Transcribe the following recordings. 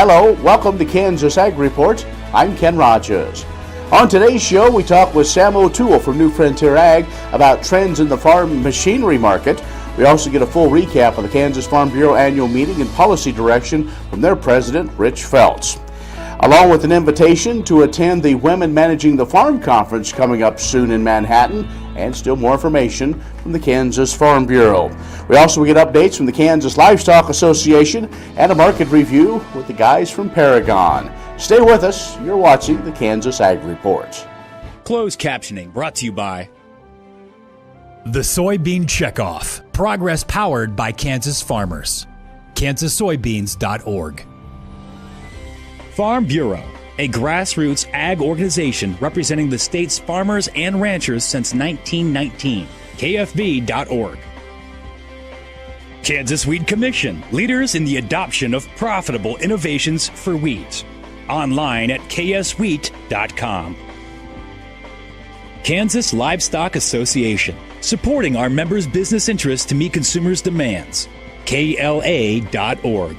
Hello, welcome to Kansas Ag Report. I'm Ken Rogers. On today's show, we talk with Sam O'Toole from New Frontier Ag about trends in the farm machinery market. We also get a full recap of the Kansas Farm Bureau annual meeting and policy direction from their president, Rich Feltz, along with an invitation to attend the Women Managing the Farm Conference coming up soon in Manhattan, and still more information from the Kansas Farm Bureau. We also get updates from the Kansas Livestock Association and a market review with the guys from Paragon. Stay with us. You're watching the Kansas Ag Report. Closed captioning brought to you by The Soybean Checkoff. Progress powered by Kansas farmers. KansasSoybeans.org. Farm Bureau, a grassroots ag organization representing the state's farmers and ranchers since 1919. KFB.org. Kansas Weed Commission, leaders in the adoption of profitable innovations for weeds. Online at kswheat.com. Kansas Livestock Association, supporting our members' business interests to meet consumers' demands. KLA.org.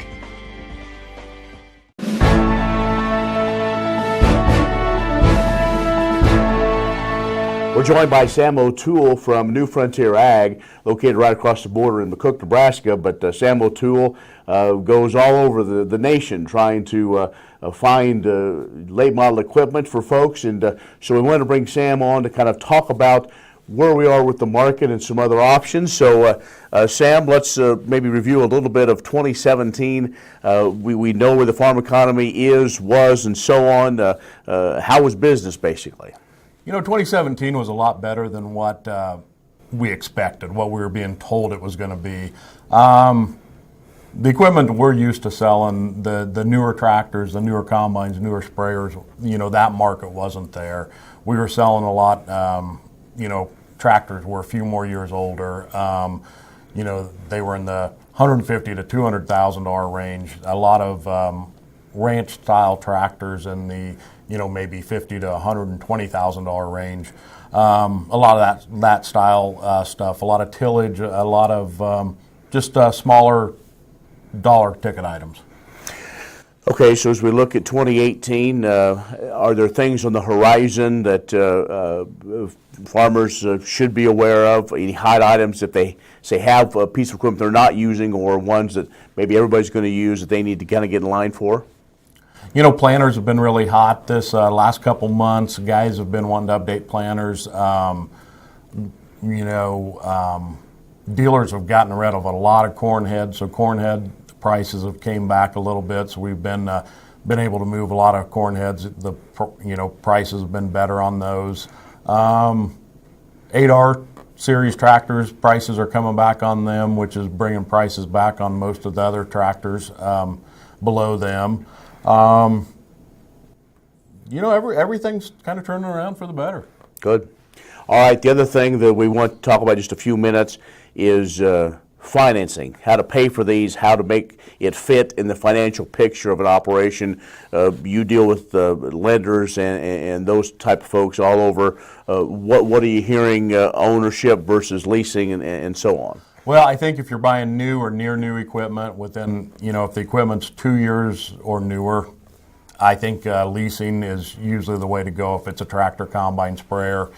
We're joined by Sam O'Toole from New Frontier Ag, located right across the border in McCook, Nebraska. But Sam O'Toole goes all over the nation trying to find late model equipment for folks. And so we wanted to bring Sam on to kind of talk about where we are with the market and some other options. So Sam, let's maybe review a little bit of 2017. We know where the farm economy was, and so on. How was business, basically? You know, 2017 was a lot better than what we expected, what we were being told it was going to be. The equipment we're used to selling, the newer tractors, the newer combines, newer sprayers, you know, that market wasn't there. We were selling a lot, tractors were a few more years older. They were in the $150,000 to $200,000 range. A lot of ranch-style tractors in the maybe $50,000 to $120,000 range. A lot of that style stuff, a lot of tillage, a lot of just smaller dollar ticket items. Okay, so as we look at 2018, are there things on the horizon that farmers should be aware of? Any hot items that they say have a piece of equipment they're not using, or ones that maybe everybody's going to use that they need to kind of get in line for? You know, planters have been really hot this last couple months. Guys have been wanting to update planters. Dealers have gotten rid of a lot of corn heads, so corn head prices have came back a little bit. So we've been able to move a lot of corn heads. The prices have been better on those. 8R series tractors, prices are coming back on them, which is bringing prices back on most of the other tractors below them. Everything's kind of turning around for the better. Good. All right, the other thing that we want to talk about just a few minutes is financing, how to pay for these, how to make it fit in the financial picture of an operation. You deal with lenders and those type of folks all over. What are you hearing, ownership versus leasing and so on? Well, I think if you're buying new or near new equipment within, if the equipment's 2 years or newer, I think leasing is usually the way to go if it's a tractor, combine, sprayer.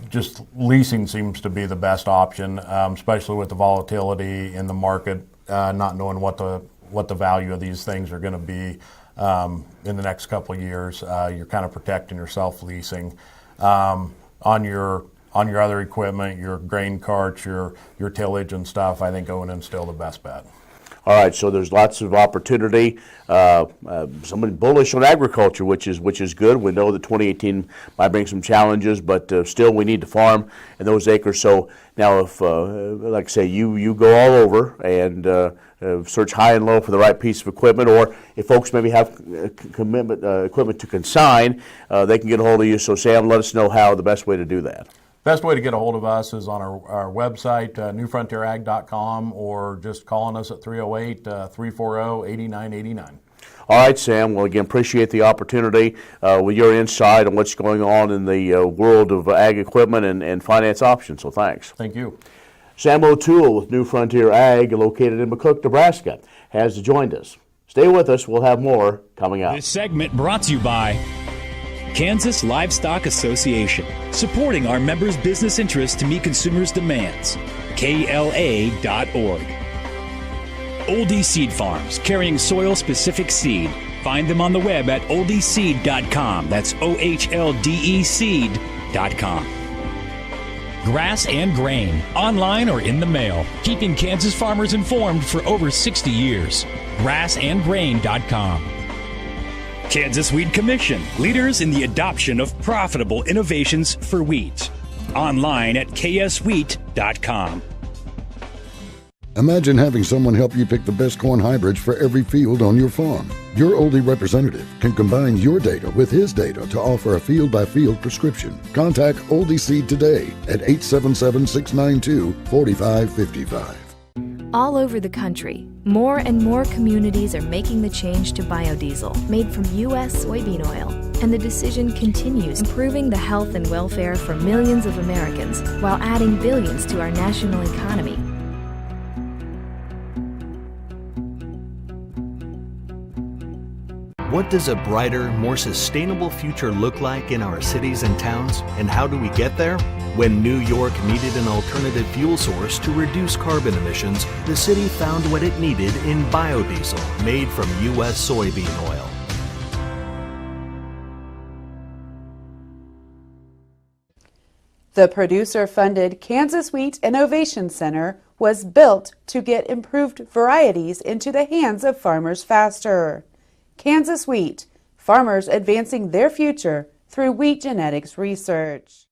Just leasing seems to be the best option, especially with the volatility in the market, not knowing what the value of these things are going to be in the next couple of years. You're kind of protecting yourself leasing. On your other equipment, your grain carts, your tillage and stuff, I think O&M's still the best bet. All right, so there's lots of opportunity. Somebody bullish on agriculture, which is good. We know that 2018 might bring some challenges, but still we need to farm in those acres. So now, if like I say, you go all over and search high and low for the right piece of equipment, or if folks maybe have equipment to consign, they can get a hold of you. So Sam, let us know how the best way to do that. Best way to get a hold of us is on our website, newfrontierag.com, or just calling us at 308-340-8989. All right, Sam. Well, again, appreciate the opportunity with your insight on what's going on in the world of ag equipment and finance options. So thanks. Thank you. Sam O'Toole with New Frontier Ag, located in McCook, Nebraska. has joined us. Stay with us. We'll have more coming up. This segment brought to you by Kansas Livestock Association, supporting our members' business interests to meet consumers' demands. KLA.org. Oldie Seed Farms, carrying soil-specific seed. Find them on the web at oldieseed.com. That's OHLDE seed.com. Grass and Grain, online or in the mail, keeping Kansas farmers informed for over 60 years. grassandgrain.com. Kansas Wheat Commission, leaders in the adoption of profitable innovations for wheat. Online at kswheat.com. Imagine having someone help you pick the best corn hybrids for every field on your farm. Your Oldie representative can combine your data with his data to offer a field-by-field prescription. Contact Oldie Seed today at 877-692-4555. All over the country, more and more communities are making the change to biodiesel made from U.S. soybean oil. And the decision continues, improving the health and welfare for millions of Americans while adding billions to our national economy. What does a brighter, more sustainable future look like in our cities and towns? And how do we get there? When New York needed an alternative fuel source to reduce carbon emissions, the city found what it needed in biodiesel made from U.S. soybean oil. The producer-funded Kansas Wheat Innovation Center was built to get improved varieties into the hands of farmers faster. Kansas Wheat, farmers advancing their future through wheat genetics research.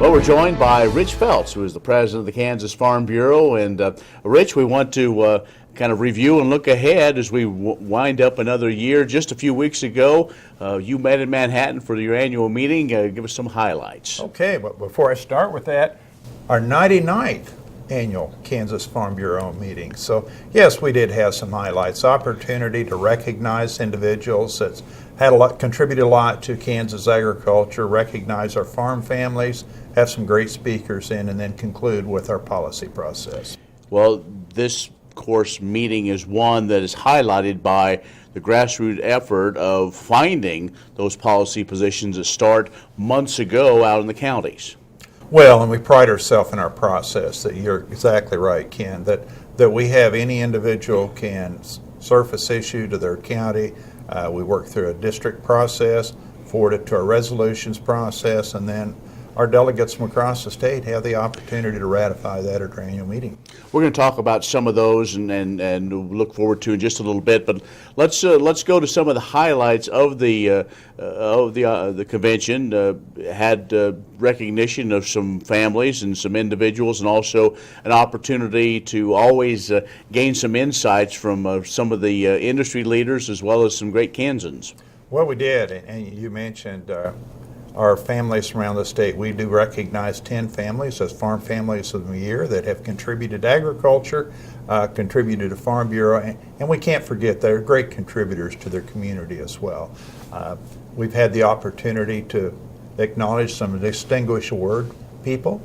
Well, we're joined by Rich Phelps, who is the president of the Kansas Farm Bureau. And Rich, we want to kind of review and look ahead as we wind up another year. Just a few weeks ago, you met in Manhattan for your annual meeting. Give us some highlights. Okay, but before I start with that, our 99th annual Kansas Farm Bureau meeting. So yes, we did have some highlights. Opportunity to recognize individuals that's contributed a lot to Kansas agriculture, recognize our farm families, have some great speakers in, and then conclude with our policy process. Well, this course meeting is one that is highlighted by the grassroots effort of finding those policy positions that start months ago out in the counties. Well, and we pride ourselves in our process. That you're exactly right, Ken, that we have any individual can surface issue to their county. We work through a district process, forward it to our resolutions process, and then our delegates from across the state have the opportunity to ratify that at our annual meeting. We're going to talk about some of those and look forward to in just a little bit. But let's go to some of the highlights of the convention. Had recognition of some families and some individuals, and also an opportunity to always gain some insights from some of the industry leaders as well as some great Kansans. Well, we did, and you mentioned our families around the state. We do recognize 10 families as Farm Families of the Year that have contributed to agriculture, contributed to Farm Bureau, and we can't forget they're great contributors to their community as well. We've had the opportunity to acknowledge some distinguished award people,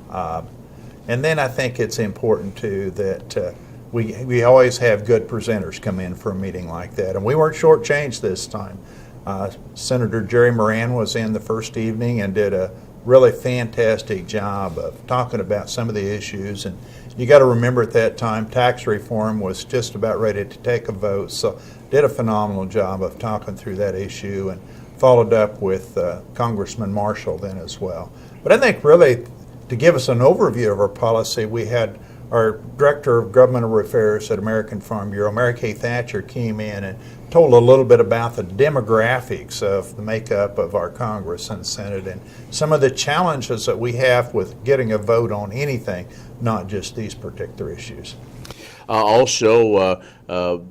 and then I think it's important too that we always have good presenters come in for a meeting like that, and we weren't shortchanged this time. Senator Jerry Moran was in the first evening and did a really fantastic job of talking about some of the issues. And you got to remember at that time, tax reform was just about ready to take a vote. So did a phenomenal job of talking through that issue and followed up with Congressman Marshall then as well. But I think really to give us an overview of our policy, we had our Director of Governmental Affairs at American Farm Bureau, Mary Kay Thatcher, came in and told a little bit about the demographics of the makeup of our Congress and Senate and some of the challenges that we have with getting a vote on anything, not just these particular issues. Also,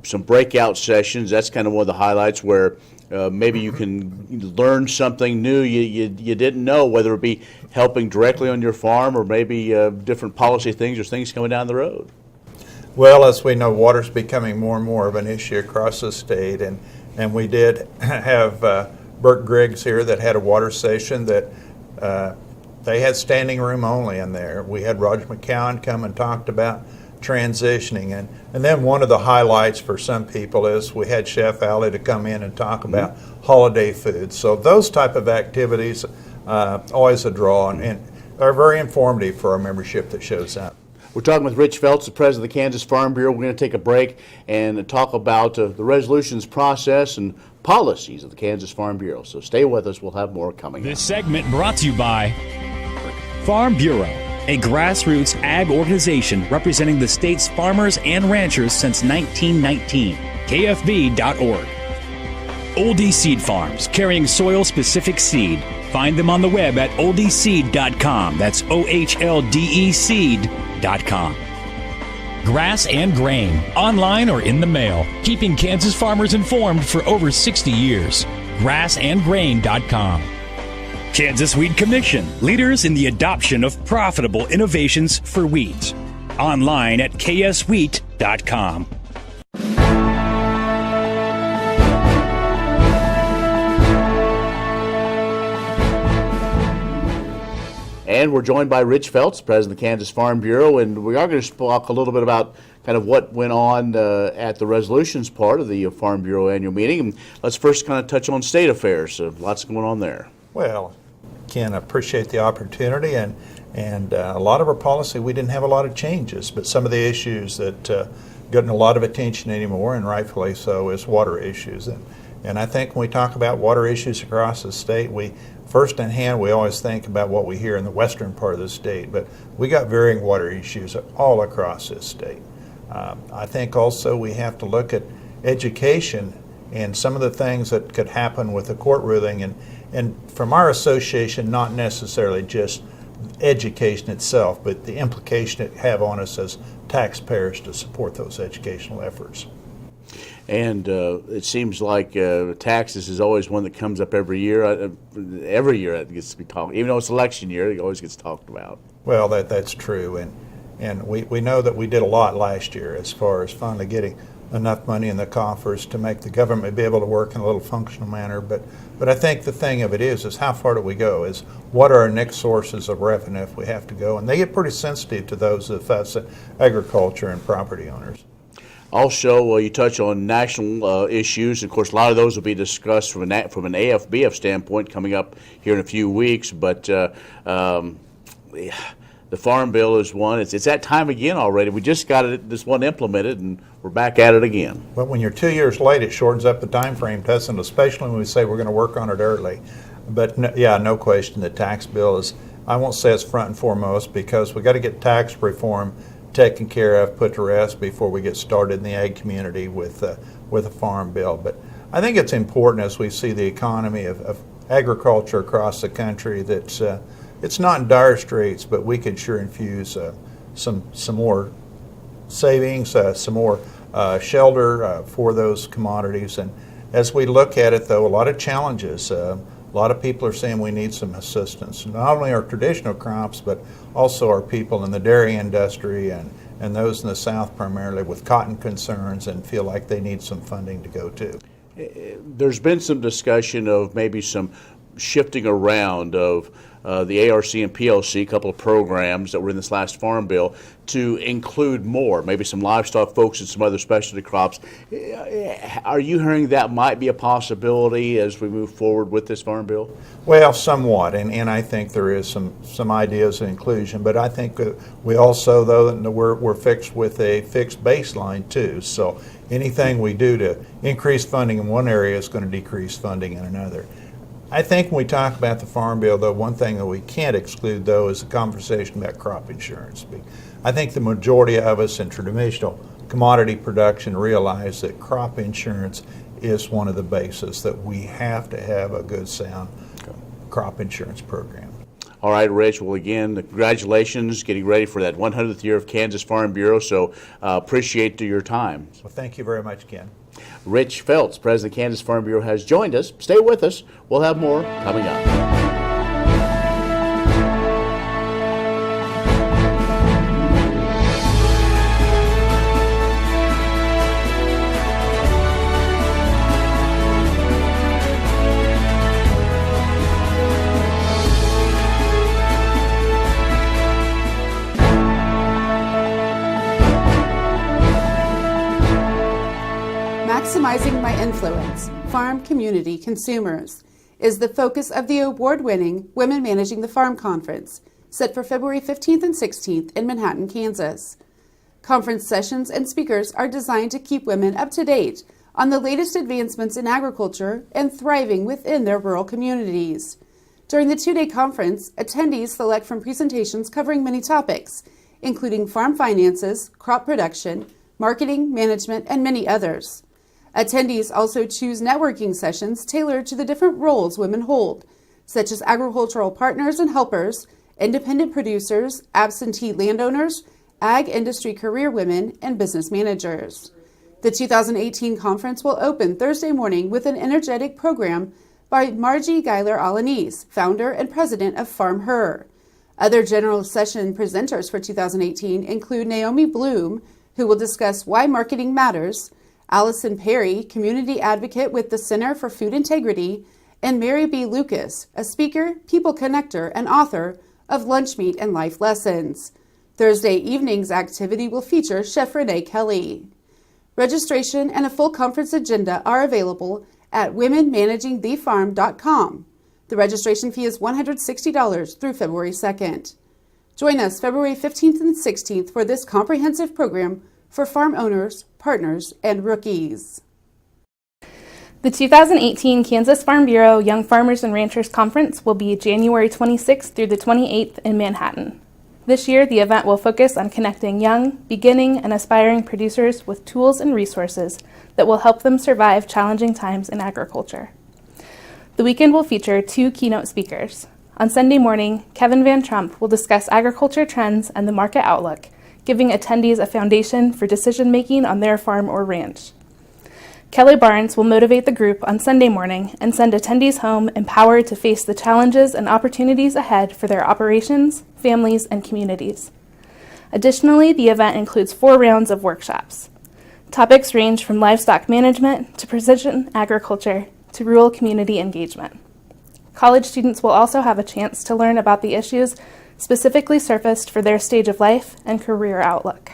some breakout sessions. That's kind of one of the highlights where maybe you can learn something new you didn't know, whether it be helping directly on your farm or maybe different policy things or things coming down the road. Well, as we know, water's becoming more and more of an issue across the state, and we did have Bert Griggs here that had a water station that They had standing room only in there. We had Roger McCowan come and talked about transitioning. And then one of the highlights for some people is we had Chef Ali to come in and talk about holiday food. So those type of activities, always a draw and are very informative for our membership that shows up. We're talking with Rich Feltz, the president of the Kansas Farm Bureau. We're going to take a break and talk about the resolutions process and policies of the Kansas Farm Bureau. So stay with us. We'll have more coming up. This segment brought to you by Farm Bureau, a grassroots ag organization representing the state's farmers and ranchers since 1919. KFB.org. Oldie Seed Farms, carrying soil-specific seed. Find them on the web at oldieseed.com. That's OHLDE seed.com. Grass and Grain, online or in the mail, keeping Kansas farmers informed for over 60 years. Grassandgrain.com. Kansas Wheat Commission, leaders in the adoption of profitable innovations for wheat. Online at kswheat.com. And we're joined by Rich Feltz, president of the Kansas Farm Bureau, and we are going to talk a little bit about kind of what went on at the resolutions part of the Farm Bureau annual meeting. And let's first kind of touch on state affairs. Lots going on there. Well, Ken, I appreciate the opportunity, and a lot of our policy, we didn't have a lot of changes, but some of the issues that getting a lot of attention anymore, and rightfully so, is water issues. And I think when we talk about water issues across the state, first in hand, we always think about what we hear in the western part of the state, but we got varying water issues all across this state. I think also we have to look at education and some of the things that could happen with the court ruling, and from our association, not necessarily just education itself, but the implication it have on us as taxpayers to support those educational efforts. And it seems like taxes is always one that comes up every year. Every year it gets to be talked, even though it's election year, it always gets talked about. Well, that's true, and we know that we did a lot last year as far as finally getting enough money in the coffers to make the government be able to work in a little functional manner. But I think the thing of it is how far do we go? Is what are our next sources of revenue if we have to go? And they get pretty sensitive to those of us at agriculture and property owners. Also, you touch on national issues. Of course, a lot of those will be discussed from an AFBF standpoint coming up here in a few weeks. But the Farm Bill is one. It's that time again already. We just got this one implemented, and we're back at it again. Well, when you're 2 years late, it shortens up the time frame, doesn't it? Especially when we say we're going to work on it early. But no question, the tax bill is, I won't say it's front and foremost, because we got to get tax reform taken care of, put to rest before we get started in the ag community with a farm bill. But I think it's important as we see the economy of agriculture across the country that it's not in dire straits, but we could sure infuse some more savings, some more shelter for those commodities. And as we look at it, though, a lot of challenges. A lot of people are saying we need some assistance, not only our traditional crops, but also our people in the dairy industry and those in the South primarily with cotton concerns and feel like they need some funding to go to. There's been some discussion of maybe some shifting around of the ARC and PLC, a couple of programs that were in this last Farm Bill, to include more, maybe some livestock folks and some other specialty crops. Are you hearing that might be a possibility as we move forward with this Farm Bill? Well, somewhat, and I think there is some ideas of inclusion, but I think we also, though, that we're fixed with a fixed baseline too. So anything we do to increase funding in one area is going to decrease funding in another. I think when we talk about the Farm Bill, though, one thing that we can't exclude, though, is the conversation about crop insurance. I think the majority of us in traditional commodity production realize that crop insurance is one of the bases that we have to have a good, sound crop insurance program. All right, Rich. Well, again, congratulations getting ready for that 100th year of Kansas Farm Bureau, so appreciate your time. Well, thank you very much, Ken. Rich Feltz, president of Kansas Farm Bureau, has joined us. Stay with us. We'll have more coming up. Maximizing My Influence, Farm Community Consumers, is the focus of the award-winning Women Managing the Farm Conference, set for February 15th and 16th in Manhattan, Kansas. Conference sessions and speakers are designed to keep women up to date on the latest advancements in agriculture and thriving within their rural communities. During the two-day conference, attendees select from presentations covering many topics, including farm finances, crop production, marketing, management, and many others. Attendees also choose networking sessions tailored to the different roles women hold, such as agricultural partners and helpers, independent producers, absentee landowners, ag industry career women, and business managers. The 2018 conference will open Thursday morning with an energetic program by Margie Geiler-Alanis, founder and president of Farm Her. Other general session presenters for 2018 include Naomi Bloom, who will discuss why marketing matters, Allison Perry, community advocate with the Center for Food Integrity, and Mary B. Lucas, a speaker, people connector, and author of Lunch Meat and Life Lessons. Thursday evening's activity will feature Chef Renee Kelly. Registration and a full conference agenda are available at womenmanagingthefarm.com. The registration fee is $160 through February 2nd. Join us February 15th and 16th for this comprehensive program for farm owners, partners, and rookies. The 2018 Kansas Farm Bureau Young Farmers and Ranchers Conference will be January 26th through the 28th in Manhattan. This year, the event will focus on connecting young, beginning, and aspiring producers with tools and resources that will help them survive challenging times in agriculture. The weekend will feature two keynote speakers. On Sunday morning, Kevin Van Trump will discuss agriculture trends and the market outlook, giving attendees a foundation for decision-making on their farm or ranch. Kelly Barnes will motivate the group on Sunday morning and send attendees home empowered to face the challenges and opportunities ahead for their operations, families, and communities. Additionally, the event includes 4 rounds of workshops. Topics range from livestock management to precision agriculture to rural community engagement. College students will also have a chance to learn about the issues specifically surfaced for their stage of life and career outlook.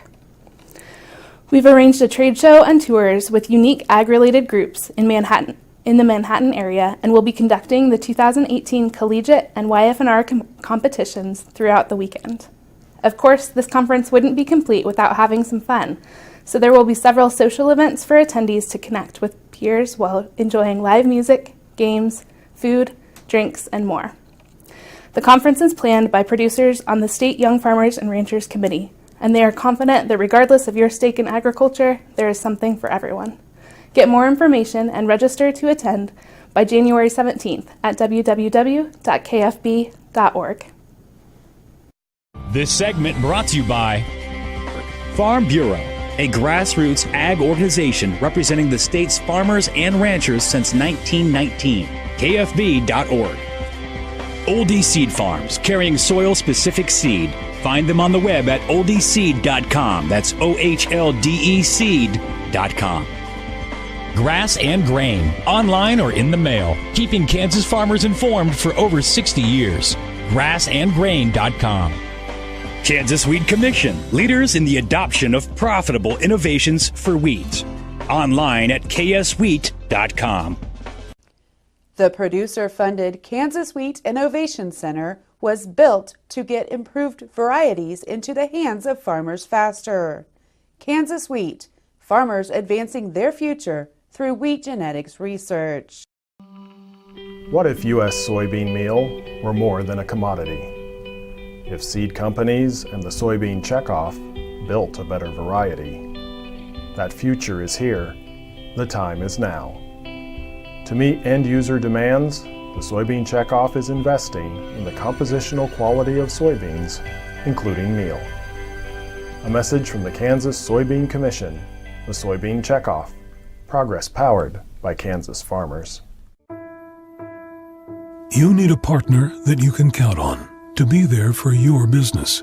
We've arranged a trade show and tours with unique ag-related groups in the Manhattan area, and will be conducting the 2018 collegiate and YF&R competitions throughout the weekend. Of course, this conference wouldn't be complete without having some fun, so there will be several social events for attendees to connect with peers while enjoying live music, games, food, drinks, and more. The conference is planned by producers on the State Young Farmers and Ranchers Committee, and they are confident that regardless of your stake in agriculture, there is something for everyone. Get more information and register to attend by January 17th at www.kfb.org. This segment brought to you by Farm Bureau, a grassroots ag organization representing the state's farmers and ranchers since 1919. KFB.org. Oldie Seed Farms, carrying soil-specific seed. Find them on the web at oldieseed.com. That's OHLDE seed.com. Grass and Grain, online or in the mail, keeping Kansas farmers informed for over 60 years. grassandgrain.com. Kansas Wheat Commission, leaders in the adoption of profitable innovations for wheat. Online at kswheat.com. The producer-funded Kansas Wheat Innovation Center was built to get improved varieties into the hands of farmers faster. Kansas Wheat, farmers advancing their future through wheat genetics research. What if U.S. soybean meal were more than a commodity? If seed companies and the soybean checkoff built a better variety? That future is here. The time is now. To meet end-user demands, the Soybean Checkoff is investing in the compositional quality of soybeans, including meal. A message from the Kansas Soybean Commission, the Soybean Checkoff, progress powered by Kansas farmers. You need a partner that you can count on to be there for your business.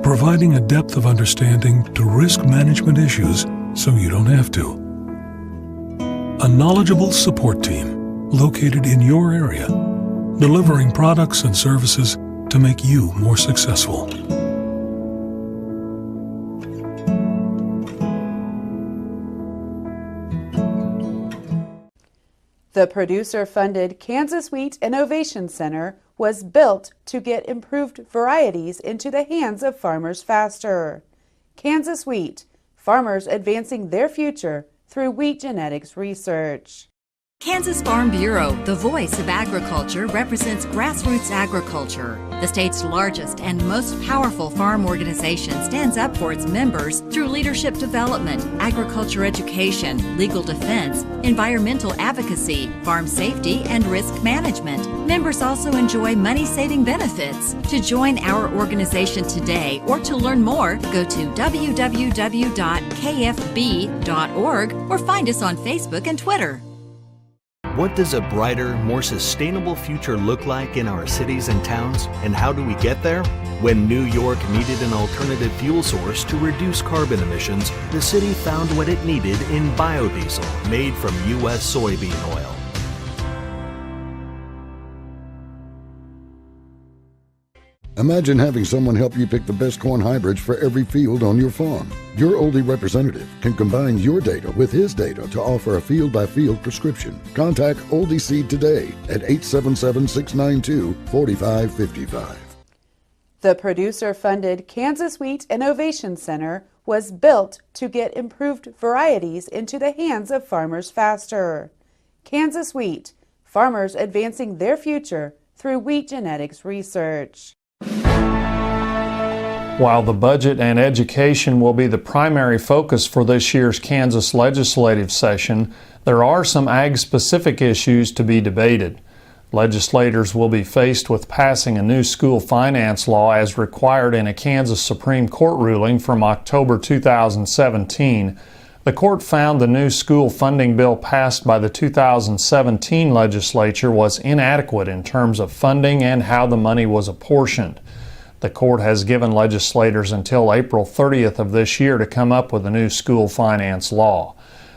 Providing a depth of understanding to risk management issues so you don't have to. A knowledgeable support team located in your area, delivering products and services to make you more successful. The producer-funded Kansas Wheat Innovation Center was built to get improved varieties into the hands of farmers faster. Kansas Wheat, farmers advancing their future through wheat genetics research. Kansas Farm Bureau, the voice of agriculture, represents grassroots agriculture. The state's largest and most powerful farm organization stands up for its members through leadership development, agriculture education, legal defense, environmental advocacy, farm safety, and risk management. Members also enjoy money-saving benefits. To join our organization today or to learn more, go to www.kfb.org or find us on Facebook and Twitter. What does a brighter, more sustainable future look like in our cities and towns, and how do we get there? When New York needed an alternative fuel source to reduce carbon emissions, the city found what it needed in biodiesel, made from U.S. soybean oil. Imagine having someone help you pick the best corn hybrids for every field on your farm. Your Oldie representative can combine your data with his data to offer a field-by-field prescription. Contact Oldie Seed today at 877-692-4555. The producer-funded Kansas Wheat Innovation Center was built to get improved varieties into the hands of farmers faster. Kansas Wheat, farmers advancing their future through wheat genetics research. While the budget and education will be the primary focus for this year's Kansas legislative session, there are some ag-specific issues to be debated. Legislators will be faced with passing a new school finance law as required in a Kansas Supreme Court ruling from October 2017. The court found the new school funding bill passed by the 2017 legislature was inadequate in terms of funding and how the money was apportioned. The court has given legislators until April 30th of this year to come up with a new school finance law.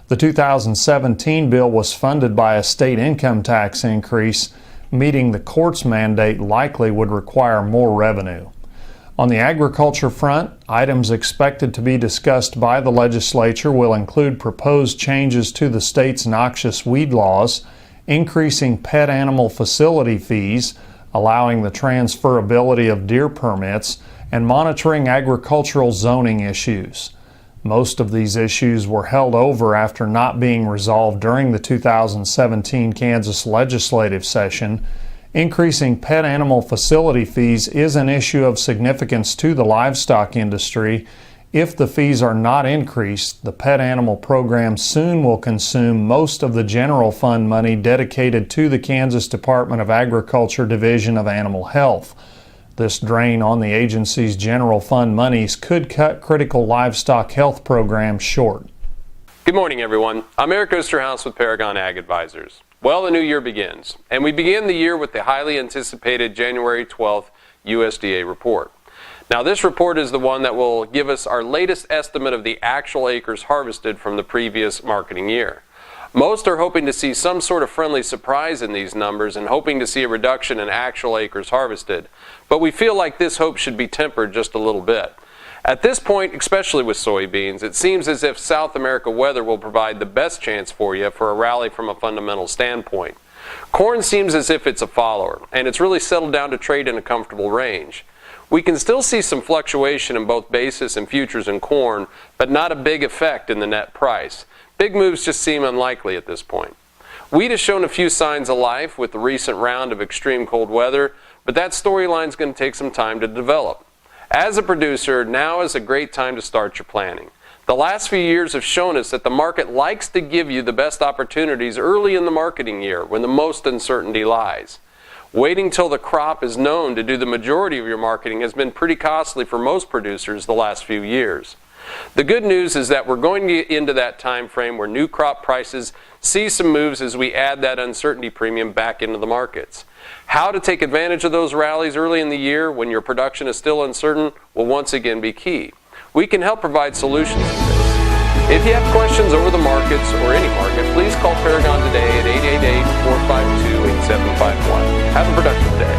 The 2017 bill was funded by a state income tax increase. Meeting the court's mandate likely would require more revenue. On the agriculture front, items expected to be discussed by the legislature will include proposed changes to the state's noxious weed laws, increasing pet animal facility fees, allowing the transferability of deer permits, and monitoring agricultural zoning issues. Most of these issues were held over after not being resolved during the 2017 Kansas legislative session. Increasing pet animal facility fees is an issue of significance to the livestock industry. If the fees are not increased, the pet animal program soon will consume most of the general fund money dedicated to the Kansas Department of Agriculture Division of Animal Health. This drain on the agency's general fund monies could cut critical livestock health programs short. Good morning, everyone. I'm Eric Osterhaus with Paragon Ag Advisors. Well, the new year begins, and we begin the year with the highly anticipated January 12th USDA report. Now, this report is the one that will give us our latest estimate of the actual acres harvested from the previous marketing year. Most are hoping to see some sort of friendly surprise in these numbers and hoping to see a reduction in actual acres harvested, but we feel like this hope should be tempered just a little bit. At this point, especially with soybeans, it seems as if South America weather will provide the best chance for you for a rally from a fundamental standpoint. Corn seems as if it's a follower, and it's really settled down to trade in a comfortable range. We can still see some fluctuation in both basis and futures in corn, but not a big effect in the net price. Big moves just seem unlikely at this point. Wheat has shown a few signs of life with the recent round of extreme cold weather, but that storyline is going to take some time to develop. As a producer, now is a great time to start your planning. The last few years have shown us that the market likes to give you the best opportunities early in the marketing year when the most uncertainty lies. Waiting till the crop is known to do the majority of your marketing has been pretty costly for most producers the last few years. The good news is that we're going to get into that time frame where new crop prices see some moves as we add that uncertainty premium back into the markets. How to take advantage of those rallies early in the year when your production is still uncertain will once again be key. We can help provide solutions to this. If you have questions over the markets or any market, please call Paragon today at 888-452-8751. Have a productive day.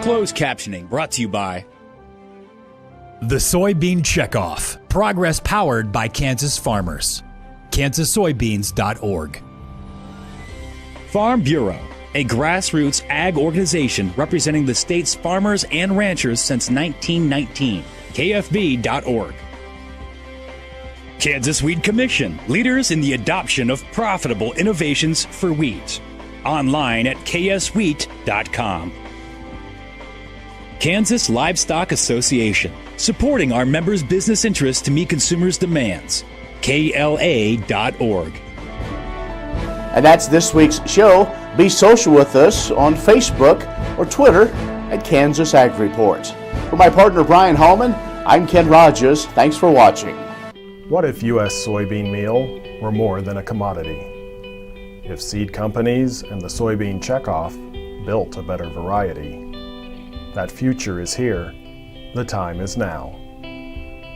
Closed captioning brought to you by The Soybean Checkoff. Progress powered by Kansas farmers. KansasSoybeans.org. Farm Bureau, a grassroots ag organization representing the state's farmers and ranchers since 1919. KFB.org. Kansas Wheat Commission, leaders in the adoption of profitable innovations for wheat. Online at kswheat.com. Kansas Livestock Association, supporting our members' business interests to meet consumers' demands. KLA.org. And that's this week's show. Be social with us on Facebook or Twitter at Kansas Ag Report. For my partner Brian Hallman, I'm Ken Rogers. Thanks for watching. What if U.S. soybean meal were more than a commodity? If seed companies and the soybean checkoff built a better variety? That future is here. The time is now.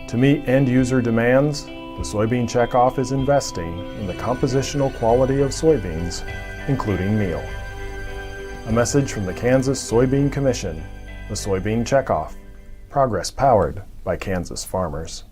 To meet end-user demands, the Soybean Checkoff is investing in the compositional quality of soybeans, including meal. A message from the Kansas Soybean Commission, the Soybean Checkoff. Progress powered by Kansas farmers.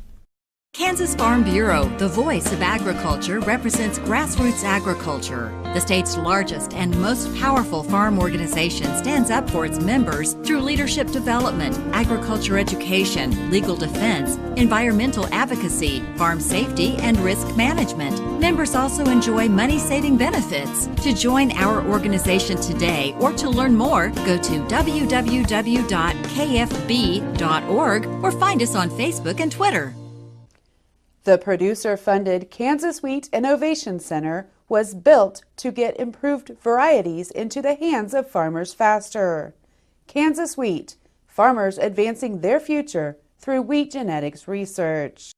Kansas Farm Bureau, the voice of agriculture, represents grassroots agriculture. The state's largest and most powerful farm organization stands up for its members through leadership development, agriculture education, legal defense, environmental advocacy, farm safety, and risk management. Members also enjoy money-saving benefits. To join our organization today or to learn more, go to www.kfb.org or find us on Facebook and Twitter. The producer-funded Kansas Wheat Innovation Center was built to get improved varieties into the hands of farmers faster. Kansas Wheat, farmers advancing their future through wheat genetics research.